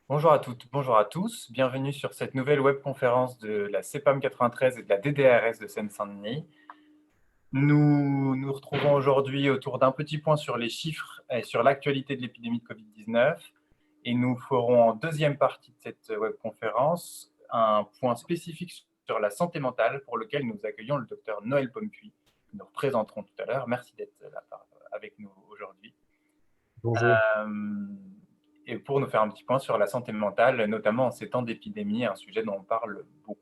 Bonjour à toutes, bonjour à tous. Bienvenue sur cette nouvelle webconférence de la CEPAM 93 et de la DDRS de Seine-Saint-Denis. Nous nous retrouvons aujourd'hui autour d'un petit point sur les chiffres et sur l'actualité de l'épidémie de Covid-19. Et nous ferons en deuxième partie de cette webconférence un point spécifique sur la santé mentale pour lequel nous accueillons le docteur Noël Pompuy, que nous représenterons tout à l'heure. Merci d'être là avec nous aujourd'hui. Bonjour. Et pour nous faire un petit point sur la santé mentale, notamment en ces temps d'épidémie, un sujet dont on parle beaucoup.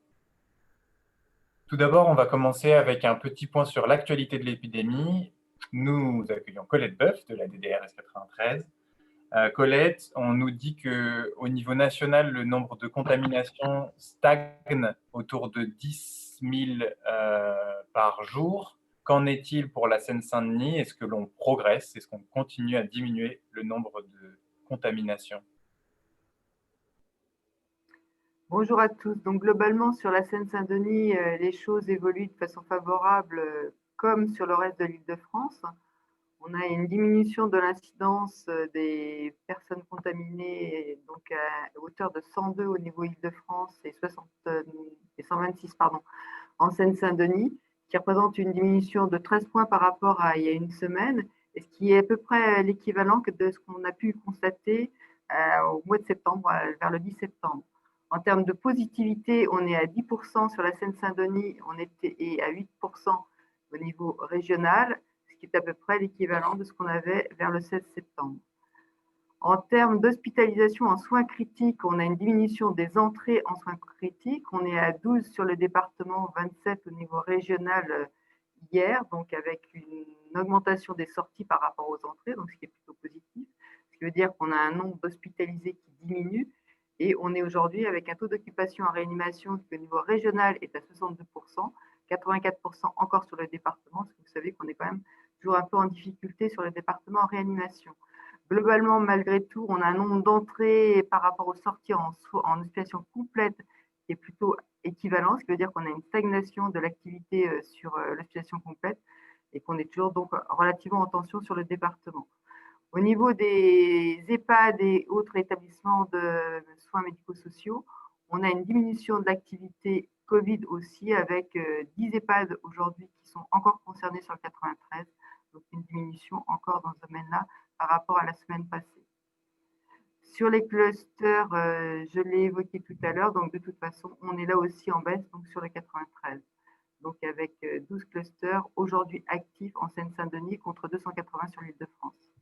Tout d'abord, on va commencer avec un petit point sur l'actualité de l'épidémie. Nous accueillons Colette Boeuf de la DDRS 93. Colette, on nous dit qu'au niveau national, le nombre de contaminations stagne autour de 10 000 par jour. Qu'en est-il pour la Seine-Saint-Denis? Est-ce que l'on progresse? Est-ce qu'on continue à diminuer le nombre de contaminations? Bonjour à tous. Donc globalement, sur la Seine-Saint-Denis, les choses évoluent de façon favorable, comme sur le reste de l'Île-de-France. On a une diminution de l'incidence, des personnes contaminées, donc à hauteur de 102 au niveau Île-de-France et 126 pardon, en Seine-Saint-Denis, qui représente une diminution de 13 points par rapport à il y a une semaine, et ce qui est à peu près l'équivalent de ce qu'on a pu constater, au mois de septembre, vers le 10 septembre. En termes de positivité, on est à 10 sur la Seine-Saint-Denis, et à 8 au niveau régional, ce qui est à peu près l'équivalent de ce qu'on avait vers le 16 septembre. En termes d'hospitalisation en soins critiques, on a une diminution des entrées en soins critiques. On est à 12 sur le département, 27 au niveau régional hier, donc avec une augmentation des sorties par rapport aux entrées, donc ce qui est plutôt positif. Ce qui veut dire qu'on a un nombre d'hospitalisés qui diminue, et on est aujourd'hui avec un taux d'occupation en réanimation qui au niveau régional est à 62%, 84% encore sur le département, parce que vous savez qu'on est quand même toujours un peu en difficulté sur le département en réanimation. Globalement, malgré tout, on a un nombre d'entrées par rapport aux sorties en situation complète qui est plutôt équivalent, ce qui veut dire qu'on a une stagnation de l'activité sur la situation complète, et qu'on est toujours donc relativement en tension sur le département. Au niveau des EHPAD et autres établissements de soins médico-sociaux, on a une diminution de l'activité Covid aussi, avec 10 EHPAD aujourd'hui qui sont encore concernés sur le 93, donc une diminution encore dans ce domaine-là par rapport à la semaine passée. Sur les clusters, je l'ai évoqué tout à l'heure, donc de toute façon, on est là aussi en baisse, donc sur le 93. Donc avec 12 clusters aujourd'hui actifs en Seine-Saint-Denis contre 280 sur l'Île-de-France.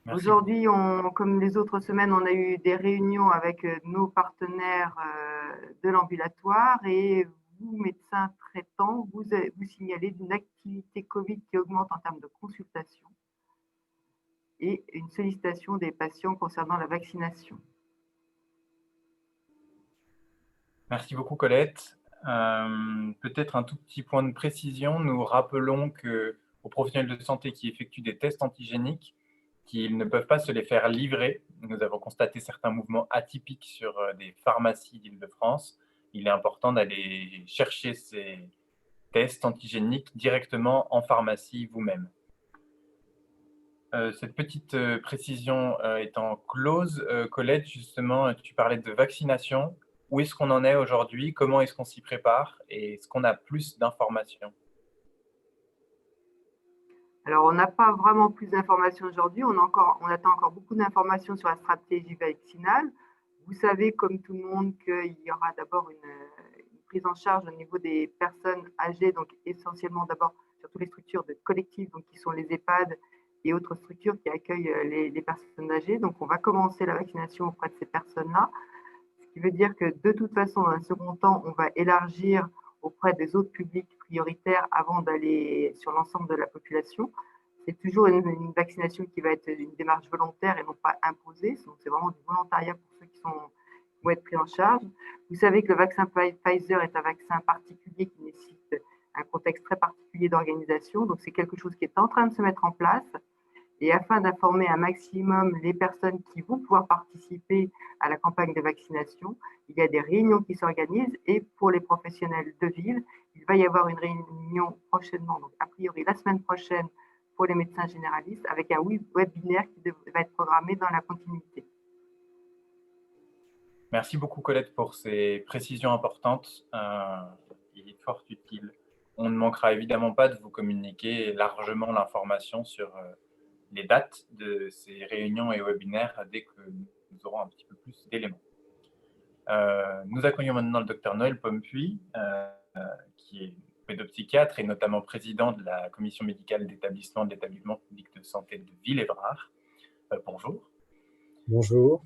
Merci. Aujourd'hui, comme les autres semaines, on a eu des réunions avec nos partenaires de l'ambulatoire, et vous, médecins traitants, vous signalez d'une activité Covid qui augmente en termes de consultation et une sollicitation des patients concernant la vaccination. Merci beaucoup, Colette. Peut-être un tout petit point de précision. Nous rappelons qu'aux professionnels de santé qui effectuent des tests antigéniques, qu'ils ne peuvent pas se les faire livrer. Nous avons constaté certains mouvements atypiques sur des pharmacies d'Île-de-France. Il est important d'aller chercher ces tests antigéniques directement en pharmacie vous-même. Cette petite précision étant close, Colette, justement, tu parlais de vaccination. Où est-ce qu'on en est aujourd'hui? Comment est-ce qu'on s'y prépare? Et est-ce qu'on a plus d'informations? Alors, on n'a pas vraiment plus d'informations aujourd'hui. On attend encore beaucoup d'informations sur la stratégie vaccinale. Vous savez, comme tout le monde, qu'il y aura d'abord une prise en charge au niveau des personnes âgées, donc essentiellement d'abord sur toutes les structures de collectifs, donc qui sont les EHPAD et autres structures qui accueillent les personnes âgées. Donc, on va commencer la vaccination auprès de ces personnes-là, ce qui veut dire que de toute façon, dans un second temps, on va élargir auprès des autres publics prioritaires avant d'aller sur l'ensemble de la population. C'est toujours une vaccination qui va être une démarche volontaire et non pas imposée. Donc, c'est vraiment du volontariat pour ceux qui vont être pris en charge. Vous savez que le vaccin Pfizer est un vaccin particulier qui nécessite un contexte très particulier d'organisation. Donc, c'est quelque chose qui est en train de se mettre en place. Et afin d'informer un maximum les personnes qui vont pouvoir participer à la campagne de vaccination, il y a des réunions qui s'organisent, et pour les professionnels de ville, il va y avoir une réunion prochainement, donc a priori la semaine prochaine pour les médecins généralistes, avec un webinaire qui va être programmé dans la continuité. Merci beaucoup Colette pour ces précisions importantes et fort utiles. On ne manquera évidemment pas de vous communiquer largement l'information sur les dates de ces réunions et webinaires dès que nous aurons un petit peu plus d'éléments. Nous accueillons maintenant le docteur Noël Pompuy, qui est pédopsychiatre et notamment président de la commission médicale d'établissement de l'établissement public de santé de Ville-Évrard. Bonjour. Bonjour.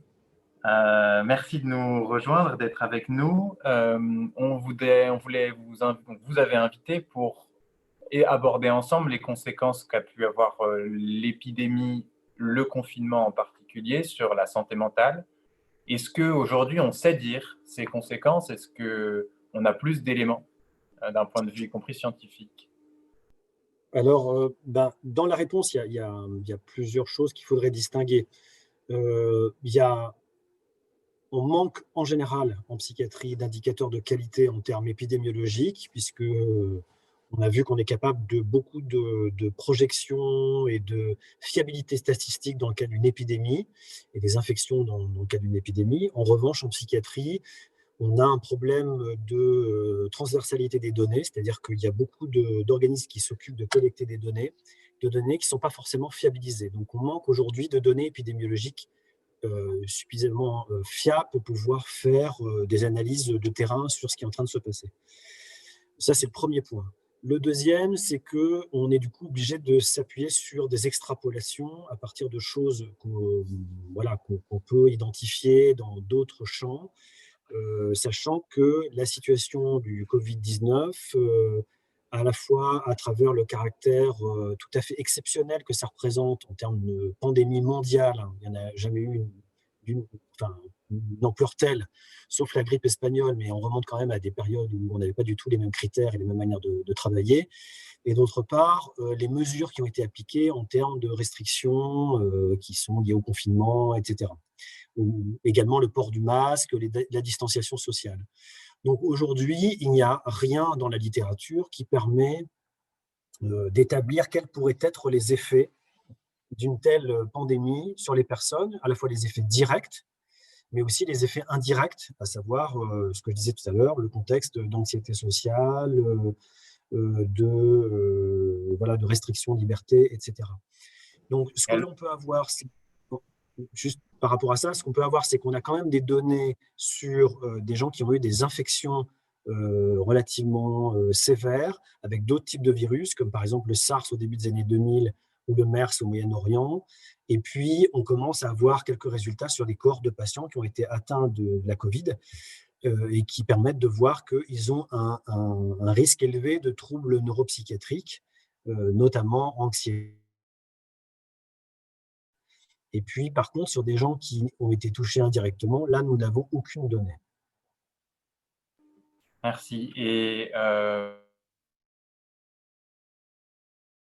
Merci de nous rejoindre, d'être avec nous. On voulait vous avez invité pour aborder ensemble les conséquences qu'a pu avoir l'épidémie, le confinement en particulier, sur la santé mentale. Est-ce qu'aujourd'hui, on sait dire ces conséquences? Est-ce qu'on a plus d'éléments d'un point de vue, y compris scientifique? Alors, dans la réponse, il y a plusieurs choses qu'il faudrait distinguer. On manque en général en psychiatrie d'indicateurs de qualité en termes épidémiologiques, puisque on a vu qu'on est capable de beaucoup de projections et de fiabilité statistique dans le cas d'une épidémie et des infections dans le cas d'une épidémie. En revanche, en psychiatrie, on a un problème de transversalité des données, c'est-à-dire qu'il y a beaucoup d'organismes qui s'occupent de collecter des données qui ne sont pas forcément fiabilisées. Donc on manque aujourd'hui de données épidémiologiques suffisamment fiables pour pouvoir faire des analyses de terrain sur ce qui est en train de se passer. Ça, c'est le premier point. Le deuxième, c'est qu'on est du coup obligé de s'appuyer sur des extrapolations à partir de choses qu'on peut identifier dans d'autres champs, sachant que la situation du Covid-19, à la fois à travers le caractère tout à fait exceptionnel que ça représente en termes de pandémie mondiale, hein, il n'y en a jamais eu d'une ampleur telle, sauf la grippe espagnole, mais on remonte quand même à des périodes où on n'avait pas du tout les mêmes critères et les mêmes manières de travailler. Et d'autre part, les mesures qui ont été appliquées en termes de restrictions qui sont liées au confinement, etc. Ou également le port du masque, la distanciation sociale. Donc aujourd'hui, il n'y a rien dans la littérature qui permet d'établir quels pourraient être les effets d'une telle pandémie sur les personnes, à la fois les effets directs, mais aussi les effets indirects, à savoir ce que je disais tout à l'heure, le contexte d'anxiété sociale, de restrictions de liberté, etc. Donc, ce que l'on peut avoir, juste par rapport à ça, ce qu'on peut avoir, c'est qu'on a quand même des données sur des gens qui ont eu des infections relativement sévères avec d'autres types de virus, comme par exemple le SARS au début des années 2000 ou le MERS au Moyen-Orient. Et puis, on commence à avoir quelques résultats sur des cohortes de patients qui ont été atteints de la Covid et qui permettent de voir qu'ils ont un risque élevé de troubles neuropsychiatriques, notamment anxiété. Et puis, par contre, sur des gens qui ont été touchés indirectement, là, nous n'avons aucune donnée. Merci. Et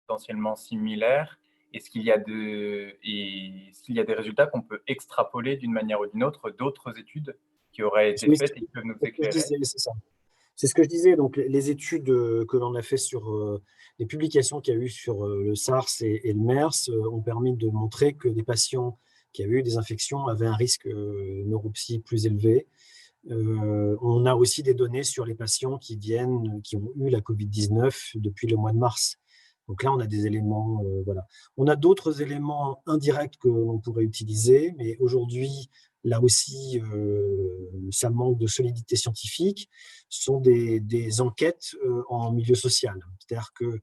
potentiellement similaires, est-ce qu'il y a des résultats qu'on peut extrapoler d'une manière ou d'une autre d'autres études qui auraient été faites et qui peuvent nous éclairer? C'est ça. C'est ce que je disais. Donc, les études que l'on a fait sur les publications qu'il y a eu sur le SARS et le MERS ont permis de montrer que des patients qui avaient eu des infections avaient un risque neuropsy plus élevé. On a aussi des données sur les patients qui ont eu la Covid-19 depuis le mois de mars. Donc là, on a des éléments, voilà. On a d'autres éléments indirects que l'on pourrait utiliser, mais aujourd'hui, là aussi, ça manque de solidité scientifique. Ce sont des enquêtes en milieu social. C'est-à-dire que,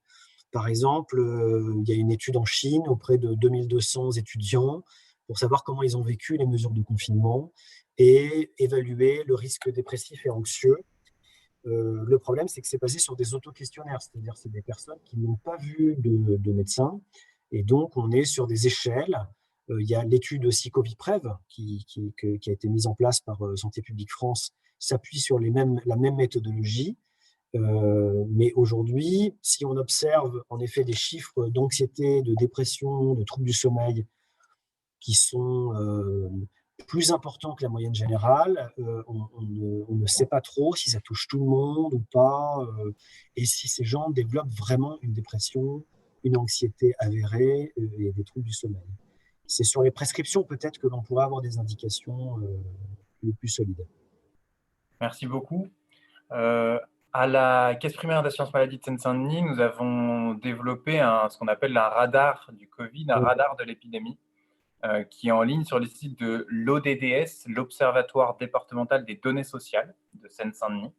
par exemple, il y a une étude en Chine auprès de 2200 étudiants pour savoir comment ils ont vécu les mesures de confinement et évaluer le risque dépressif et anxieux. Le problème, c'est que c'est basé sur des auto-questionnaires, c'est-à-dire c'est des personnes qui n'ont pas vu de médecin, et donc on est sur des échelles. Il y a l'étude aussi Coviprev qui a été mise en place par Santé publique France, s'appuie sur la même méthodologie. Mais aujourd'hui, si on observe en effet des chiffres d'anxiété, de dépression, de troubles du sommeil qui sont plus importants que la moyenne générale, on ne sait pas trop si ça touche tout le monde ou pas, et si ces gens développent vraiment une dépression, une anxiété avérée et des troubles du sommeil. C'est sur les prescriptions peut-être que l'on pourrait avoir des indications le plus solide. Merci beaucoup. À la Caisse primaire d'assurance maladie de Seine-Saint-Denis, nous avons développé ce qu'on appelle un radar du Covid, un radar de l'épidémie, qui est en ligne sur le site de l'ODDS, l'Observatoire départemental des données sociales de Seine-Saint-Denis.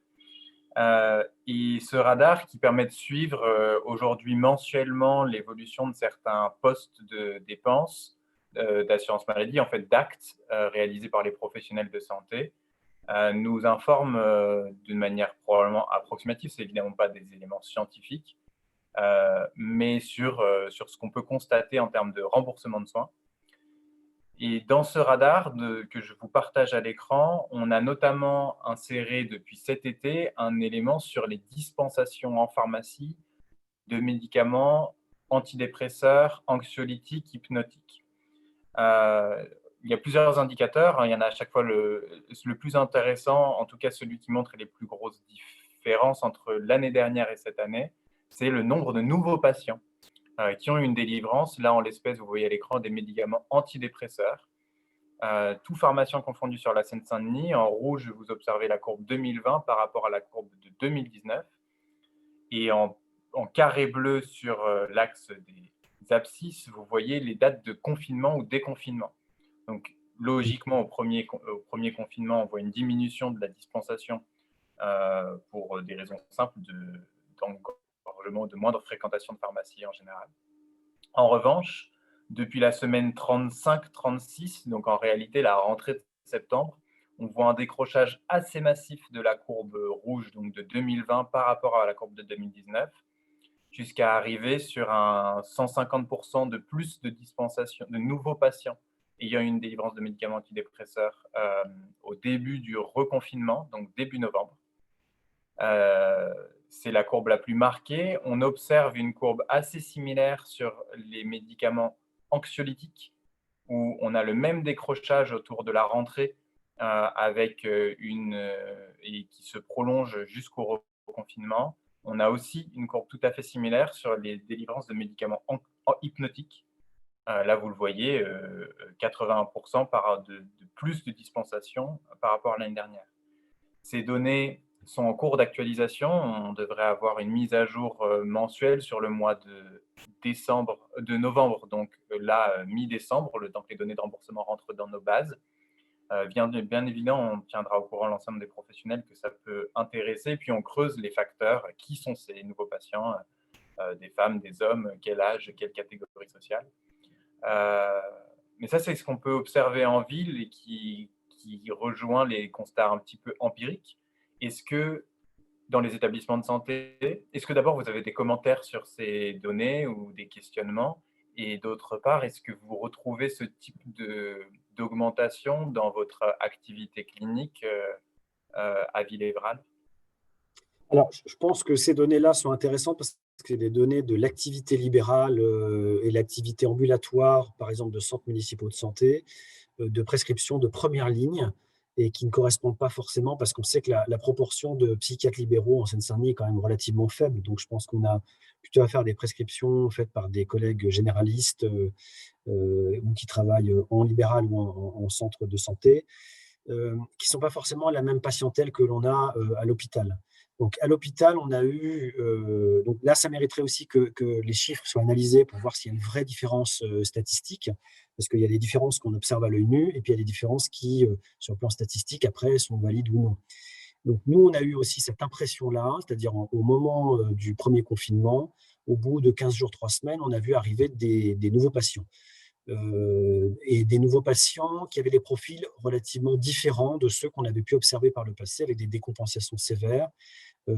Et ce radar qui permet de suivre aujourd'hui mensuellement l'évolution de certains postes de dépenses d'assurance maladie, en fait d'actes réalisés par les professionnels de santé, nous informe d'une manière probablement approximative, c'est évidemment pas des éléments scientifiques, mais sur ce qu'on peut constater en termes de remboursement de soins. Et dans ce radar que je vous partage à l'écran, on a notamment inséré depuis cet été un élément sur les dispensations en pharmacie de médicaments antidépresseurs, anxiolytiques, hypnotiques. Il y a plusieurs indicateurs, hein, il y en a à chaque fois le plus intéressant, en tout cas celui qui montre les plus grosses différences entre l'année dernière et cette année, c'est le nombre de nouveaux patients qui ont eu une délivrance. Là, en l'espèce, vous voyez à l'écran des médicaments antidépresseurs, tout pharmacien confondu sur la Seine-Saint-Denis. En rouge, vous observez la courbe 2020 par rapport à la courbe de 2019. Et en carré bleu sur l'axe des abscisses, vous voyez les dates de confinement ou déconfinement. Donc, logiquement, au premier confinement, on voit une diminution de la dispensation pour des raisons simples d'engorgement, de moindre fréquentation de pharmacie en général. En revanche, depuis la semaine 35-36, donc en réalité la rentrée de septembre, on voit un décrochage assez massif de la courbe rouge, donc de 2020 par rapport à la courbe de 2019, jusqu'à arriver sur un 150% de plus de dispensation de nouveaux patients ayant une délivrance de médicaments antidépresseurs au début du reconfinement, donc début novembre. C'est la courbe la plus marquée. On observe une courbe assez similaire sur les médicaments anxiolytiques, où on a le même décrochage autour de la rentrée et qui se prolonge jusqu'au reconfinement. On a aussi une courbe tout à fait similaire sur les délivrances de médicaments hypnotiques. Là, vous le voyez, 81% de plus de dispensation par rapport à l'année dernière. Ces données sont en cours d'actualisation. On devrait avoir une mise à jour mensuelle sur le mois de novembre, donc là, mi-décembre, le temps que les données de remboursement rentrent dans nos bases. Bien évidemment, on tiendra au courant l'ensemble des professionnels que ça peut intéresser, puis on creuse les facteurs. Qui sont ces nouveaux patients, des femmes, des hommes, quel âge, quelle catégorie sociale. Mais ça, c'est ce qu'on peut observer en ville et qui rejoint les constats un petit peu empiriques. Est-ce que dans les établissements de santé, est-ce que d'abord vous avez des commentaires sur ces données ou des questionnements? Et d'autre part, est-ce que vous retrouvez ce type d'augmentation dans votre activité clinique à Villévral? Alors, je pense que ces données-là sont intéressantes parce que c'est des données de l'activité libérale et l'activité ambulatoire, par exemple de centres municipaux de santé, de prescription de première ligne et qui ne correspondent pas forcément parce qu'on sait que la proportion de psychiatres libéraux en Seine-Saint-Denis est quand même relativement faible. Donc, je pense qu'on a plutôt à faire des prescriptions faites par des collègues généralistes ou qui travaillent en libéral ou en centre de santé, qui ne sont pas forcément la même patientèle que l'on a à l'hôpital. Donc, à l'hôpital, on a eu… donc là, ça mériterait aussi que les chiffres soient analysés pour voir s'il y a une vraie différence statistique, parce qu'il y a des différences qu'on observe à l'œil nu, et puis il y a des différences qui, sur le plan statistique, après, sont valides ou non. Donc, nous, on a eu aussi cette impression-là, c'est-à-dire au moment du premier confinement, au bout de 15 jours, 3 semaines, on a vu arriver des nouveaux patients. Et des nouveaux patients qui avaient des profils relativement différents de ceux qu'on avait pu observer par le passé, avec des décompensations sévères,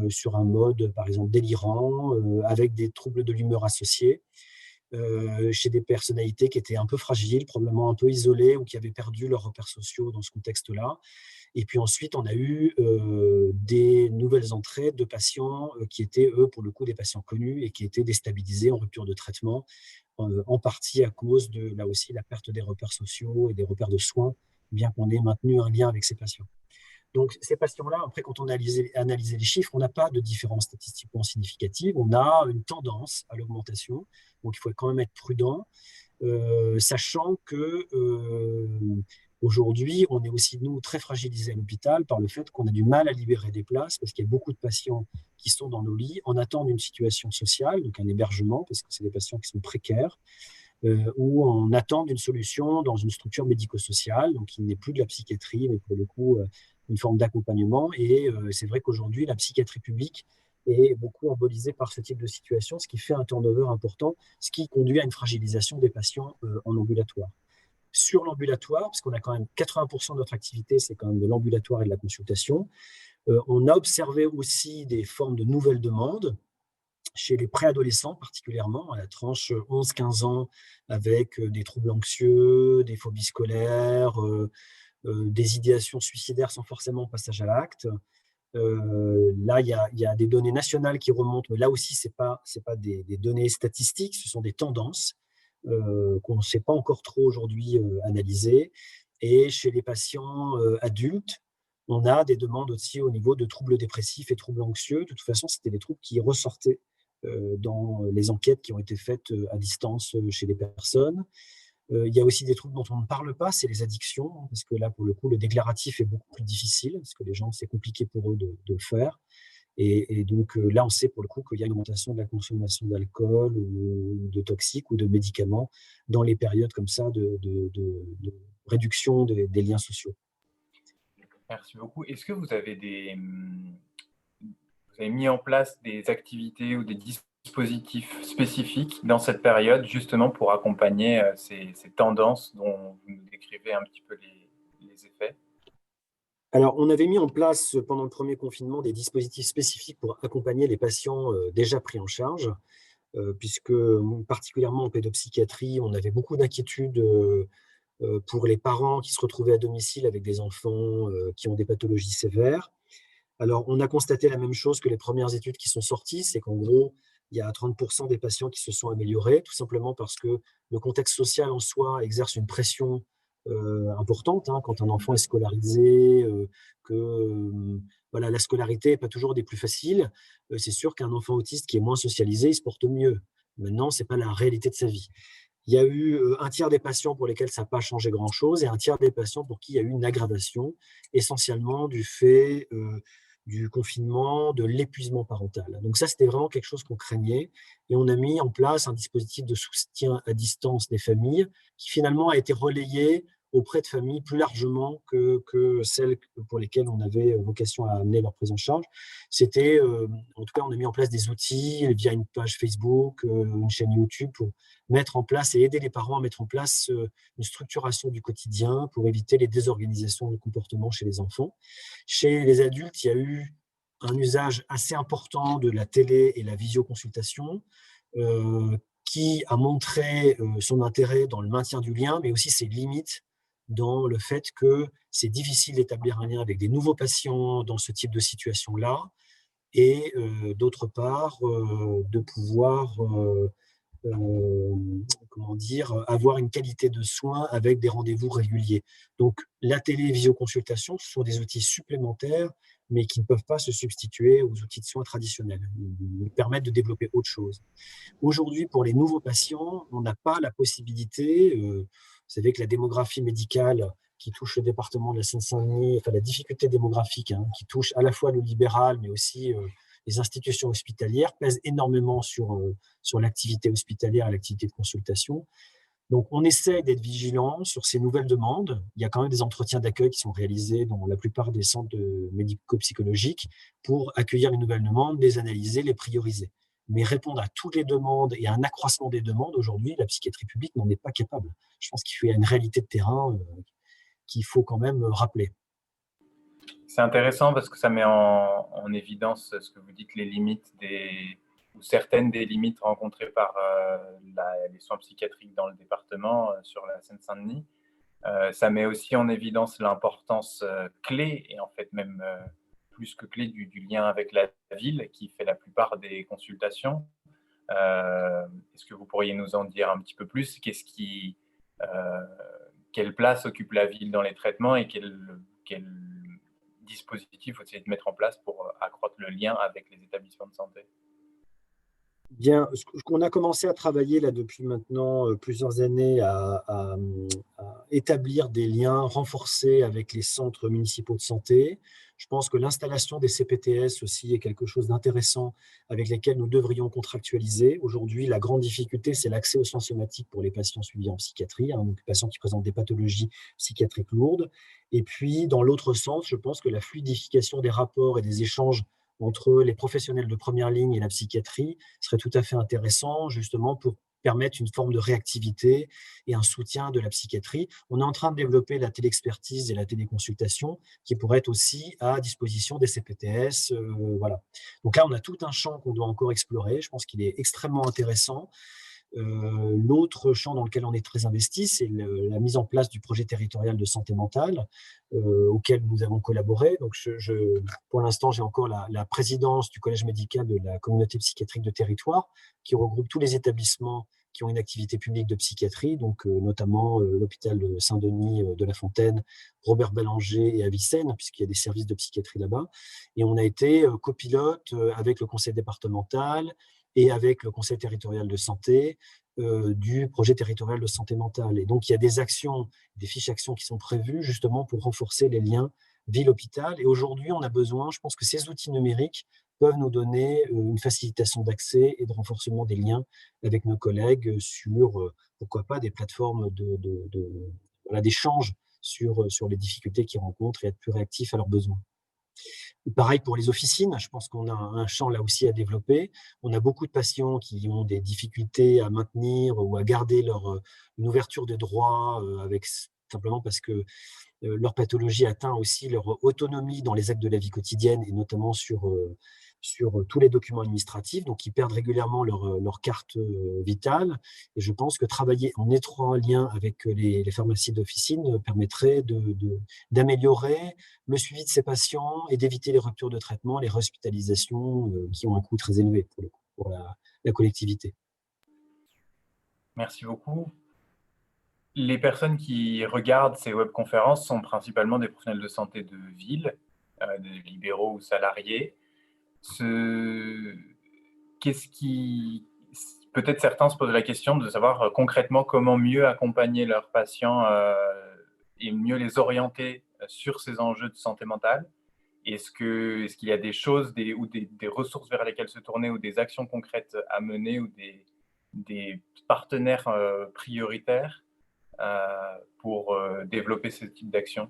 sur un mode, par exemple, délirant, avec des troubles de l'humeur associés, chez des personnalités qui étaient un peu fragiles, probablement un peu isolées ou qui avaient perdu leurs repères sociaux dans ce contexte-là. Et puis ensuite, on a eu des nouvelles entrées de patients qui étaient, eux, pour le coup, des patients connus et qui étaient déstabilisés en rupture de traitement, en partie à cause de, là aussi, la perte des repères sociaux et des repères de soins, bien qu'on ait maintenu un lien avec ces patients. Donc, ces patients-là, après, quand on a analysé les chiffres, on n'a pas de différence statistiquement significative. On a une tendance à l'augmentation. Donc, il faut quand même être prudent, sachant que Aujourd'hui, on est aussi, nous, très fragilisés à l'hôpital par le fait qu'on a du mal à libérer des places parce qu'il y a beaucoup de patients qui sont dans nos lits en attente d'une situation sociale, donc un hébergement, parce que c'est des patients qui sont précaires, ou en attente d'une solution dans une structure médico-sociale, donc il n'est plus de la psychiatrie, mais pour le coup, une forme d'accompagnement. Et c'est vrai qu'aujourd'hui, la psychiatrie publique est beaucoup embolisée par ce type de situation, ce qui fait un turnover important, ce qui conduit à une fragilisation des patients en ambulatoire. Sur l'ambulatoire, parce qu'on a quand même 80% de notre activité, c'est quand même de l'ambulatoire et de la consultation, on a observé aussi des formes de nouvelles demandes chez les préadolescents particulièrement, à la tranche 11-15 ans, avec des troubles anxieux, des phobies scolaires, des idéations suicidaires sans forcément passage à l'acte. Là, il y a des données nationales qui remontent, mais là aussi, ce n'est pas des données statistiques, ce sont des tendances qu'on ne sait pas encore trop aujourd'hui analyser. Et chez les patients adultes, on a des demandes aussi au niveau de troubles dépressifs et troubles anxieux. De toute façon, c'était des troubles qui ressortaient dans les enquêtes qui ont été faites à distance chez les personnes. Il y a aussi des troubles dont on ne parle pas, c'est les addictions, parce que là, pour le coup, le déclaratif est beaucoup plus difficile, parce que les gens, c'est compliqué pour eux de le faire. Et donc là, on sait pour le coup qu'il y a une augmentation de la consommation d'alcool ou de toxiques ou de médicaments dans les périodes comme ça de réduction des liens sociaux. Merci beaucoup. Est-ce que vous avez vous avez mis en place des activités ou des dispositifs spécifiques dans cette période, justement pour accompagner ces tendances dont vous nous décrivez un petit peu les effets? Alors, on avait mis en place pendant le premier confinement des dispositifs spécifiques pour accompagner les patients déjà pris en charge, puisque particulièrement en pédopsychiatrie, on avait beaucoup d'inquiétudes pour les parents qui se retrouvaient à domicile avec des enfants qui ont des pathologies sévères. Alors, on a constaté la même chose que les premières études qui sont sorties, c'est qu'en gros, il y a 30% des patients qui se sont améliorés, tout simplement parce que le contexte social en soi exerce une pression importante, hein, quand un enfant est scolarisé, que voilà, la scolarité n'est pas toujours des plus faciles. C'est sûr qu'un enfant autiste qui est moins socialisé, il se porte mieux. Maintenant, ce n'est pas la réalité de sa vie. Il y a eu un tiers des patients pour lesquels ça n'a pas changé grand-chose et un tiers des patients pour qui il y a eu une aggravation, essentiellement du fait du confinement, de l'épuisement parental. Donc ça, c'était vraiment quelque chose qu'on craignait et on a mis en place un dispositif de soutien à distance des familles qui finalement a été relayé auprès de familles plus largement que celles pour lesquelles on avait vocation à amener leur prise en charge. C'était, en tout cas, on a mis en place des outils via une page Facebook, une chaîne YouTube pour mettre en place et aider les parents à mettre en place une structuration du quotidien pour éviter les désorganisations de comportement chez les enfants. Chez les adultes, il y a eu un usage assez important de la télé et la visioconsultation qui a montré son intérêt dans le maintien du lien, mais aussi ses limites dans le fait que c'est difficile d'établir un lien avec des nouveaux patients dans ce type de situation-là, et d'autre part, de pouvoir comment dire, avoir une qualité de soins avec des rendez-vous réguliers. Donc, la télévisioconsultation, ce sont des outils supplémentaires, mais qui ne peuvent pas se substituer aux outils de soins traditionnels. Ils permettent de développer autre chose. Aujourd'hui, pour les nouveaux patients, on n'a pas la possibilité, vous savez que la démographie médicale qui touche le département de la Seine-Saint-Denis, enfin la difficulté démographique, hein, qui touche à la fois le libéral, mais aussi les institutions hospitalières, pèse énormément sur l'activité hospitalière et l'activité de consultation. Donc, on essaie d'être vigilant sur ces nouvelles demandes. Il y a quand même des entretiens d'accueil qui sont réalisés dans la plupart des centres médico-psychologiques pour accueillir les nouvelles demandes, les analyser, les prioriser. Mais répondre à toutes les demandes et à un accroissement des demandes, aujourd'hui, la psychiatrie publique n'en est pas capable. Je pense qu'il y a une réalité de terrain qu'il faut quand même rappeler. C'est intéressant parce que ça met en évidence ce que vous dites, les limites ou certaines des limites rencontrées par les soins psychiatriques dans le département sur la Seine-Saint-Denis. Ça met aussi en évidence l'importance clé, et en fait même plus que clé, du lien avec la ville qui fait la plupart des consultations. Est-ce que vous pourriez nous en dire un petit peu plus? Euh, quelle place occupe la ville dans les traitements et quel dispositif faut essayer de mettre en place pour accroître le lien avec les établissements de santé? Bien, ce qu'on a commencé à travailler là depuis maintenant plusieurs années à établir des liens renforcés avec les centres municipaux de santé. Je pense que l'installation des CPTS aussi est quelque chose d'intéressant avec lesquels nous devrions contractualiser. Aujourd'hui, la grande difficulté, c'est l'accès aux soins somatiques pour les patients suivis en psychiatrie, hein, donc les patients qui présentent des pathologies psychiatriques lourdes. Et puis, dans l'autre sens, je pense que la fluidification des rapports et des échanges entre les professionnels de première ligne et la psychiatrie serait tout à fait intéressant, justement, pour permettre une forme de réactivité et un soutien de la psychiatrie. On est en train de développer la téléexpertise et la téléconsultation qui pourraient être aussi à disposition des CPTS. Voilà. Donc là, on a tout un champ qu'on doit encore explorer. Je pense qu'il est extrêmement intéressant. L'autre champ dans lequel on est très investi, c'est la mise en place du projet territorial de santé mentale auquel nous avons collaboré. Donc, pour l'instant, j'ai encore la présidence du collège médical de la communauté psychiatrique de territoire qui regroupe tous les établissements qui ont une activité publique de psychiatrie, donc notamment l'hôpital de Saint-Denis de La Fontaine, Robert Ballanger et Avicenne, puisqu'il y a des services de psychiatrie là-bas. Et on a été copilote avec le conseil départemental et avec le conseil territorial de santé du projet territorial de santé mentale. Et donc, il y a des actions, des fiches actions qui sont prévues justement pour renforcer les liens ville-hôpital. Et aujourd'hui, on a besoin, je pense que ces outils numériques peuvent nous donner une facilitation d'accès et de renforcement des liens avec nos collègues sur, pourquoi pas, des plateformes voilà, d'échange sur les difficultés qu'ils rencontrent et être plus réactifs à leurs besoins. Pareil pour les officines, je pense qu'on a un champ là aussi à développer. On a beaucoup de patients qui ont des difficultés à maintenir ou à garder une ouverture des droits simplement parce que leur pathologie atteint aussi leur autonomie dans les actes de la vie quotidienne et notamment sur tous les documents administratifs. Donc, ils perdent régulièrement leur carte vitale. Et je pense que travailler en étroit lien avec les pharmacies d'officine permettrait d'améliorer le suivi de ces patients et d'éviter les ruptures de traitement, les réhospitalisations qui ont un coût très élevé pour la collectivité. Merci beaucoup. Les personnes qui regardent ces webconférences sont principalement des professionnels de santé de ville, des libéraux ou salariés. Qu'est-ce qui... Peut-être certains se posent la question de savoir concrètement comment mieux accompagner leurs patients et mieux les orienter sur ces enjeux de santé mentale. Est-ce qu'il y a des choses ou des ressources vers lesquelles se tourner ou des actions concrètes à mener ou des partenaires prioritaires pour développer ce type d'action?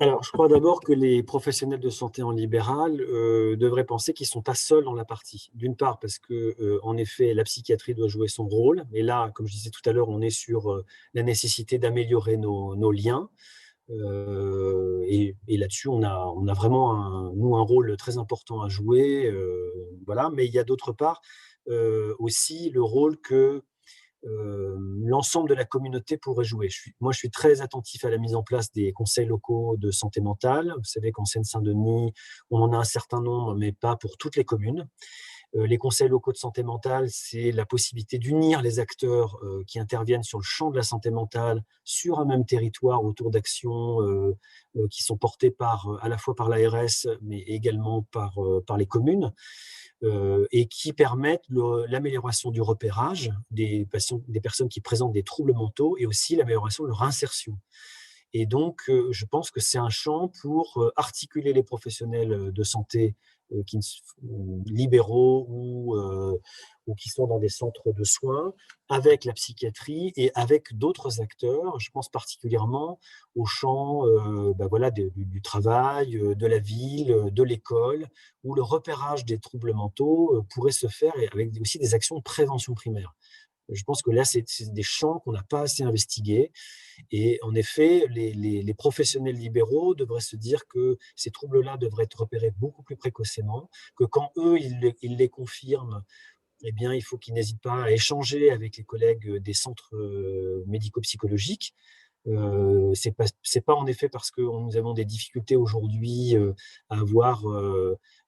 Alors, je crois d'abord que les professionnels de santé en libéral devraient penser qu'ils ne sont pas seuls dans la partie. D'une part, parce que, en effet, la psychiatrie doit jouer son rôle. Et là, comme je disais tout à l'heure, on est sur la nécessité d'améliorer nos liens. Et là-dessus, on a vraiment, nous, un rôle très important à jouer. Voilà. Mais il y a d'autre part aussi le rôle que l'ensemble de la communauté pourrait jouer. Moi, je suis très attentif à la mise en place des conseils locaux de santé mentale. Vous savez qu'en Seine-Saint-Denis, on en a un certain nombre, mais pas pour toutes les communes. Les conseils locaux de santé mentale, c'est la possibilité d'unir les acteurs qui interviennent sur le champ de la santé mentale sur un même territoire autour d'actions qui sont portées à la fois par l'ARS, mais également par les communes. Et qui permettent l'amélioration du repérage des personnes qui présentent des troubles mentaux et aussi l'amélioration de leur insertion. Et donc, je pense que c'est un champ pour articuler les professionnels de santé libéraux ou qui sont dans des centres de soins avec la psychiatrie et avec d'autres acteurs. Je pense particulièrement au champ voilà, du travail, de la ville, de l'école, où le repérage des troubles mentaux pourrait se faire avec aussi des actions de prévention primaire. Je pense que là, c'est des champs qu'on n'a pas assez investigués. Et en effet, les professionnels libéraux devraient se dire que ces troubles-là devraient être repérés beaucoup plus précocement, que quand eux, ils les confirment, eh bien, il faut qu'ils n'hésitent pas à échanger avec les collègues des centres médico-psychologiques. C'est pas en effet parce que nous avons des difficultés aujourd'hui à avoir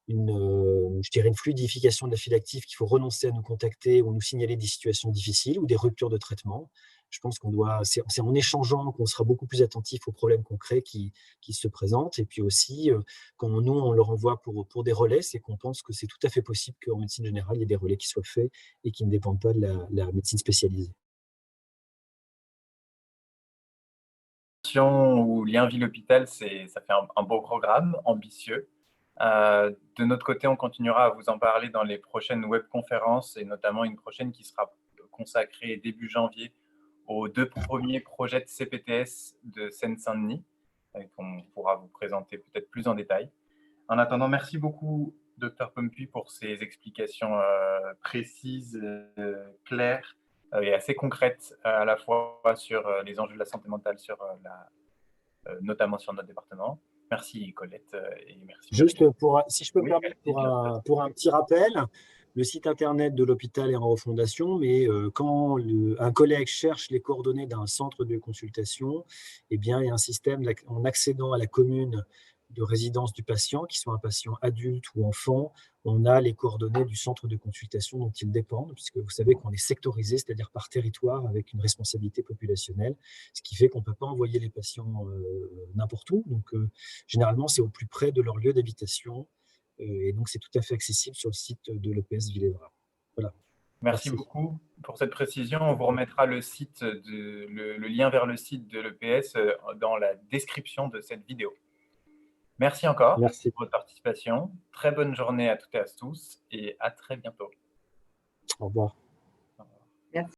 je dirais une fluidification de la file active qu'il faut renoncer à nous contacter ou nous signaler des situations difficiles ou des ruptures de traitement. Je pense c'est en échangeant qu'on sera beaucoup plus attentif aux problèmes concrets qui se présentent. Et puis aussi, quand nous, on leur envoie pour des relais, c'est qu'on pense que c'est tout à fait possible qu'en médecine générale, il y ait des relais qui soient faits et qui ne dépendent pas de la médecine spécialisée. Ou lien ville-hôpital, ça fait un beau programme, ambitieux. De notre côté, on continuera à vous en parler dans les prochaines webconférences et notamment une prochaine qui sera consacrée début janvier aux 2 premiers projets de CPTS de Seine-Saint-Denis, qu'on pourra vous présenter peut-être plus en détail. En attendant, merci beaucoup, Dr Pompuy, pour ces explications précises, claires et assez concrètes à la fois sur les enjeux de la santé mentale, notamment sur notre département. Merci Colette et merci. Juste si je peux me permettre, pour un petit rappel, le site internet de l'hôpital est en refondation, mais quand un collègue cherche les coordonnées d'un centre de consultation, eh bien, il y a un système en accédant à la commune de résidence du patient, qui soit un patient adulte ou enfant, on a les coordonnées du centre de consultation dont ils dépendent, puisque vous savez qu'on est sectorisé, c'est-à-dire par territoire, avec une responsabilité populationnelle, ce qui fait qu'on ne peut pas envoyer les patients n'importe où. Donc, généralement, c'est au plus près de leur lieu d'habitation, et donc c'est tout à fait accessible sur le site de l'EPS Villévra. Voilà. Merci beaucoup pour cette précision. On vous remettra le lien vers le site de l'EPS dans la description de cette vidéo. Merci encore pour votre participation. Très bonne journée à toutes et à tous et à très bientôt. Au revoir.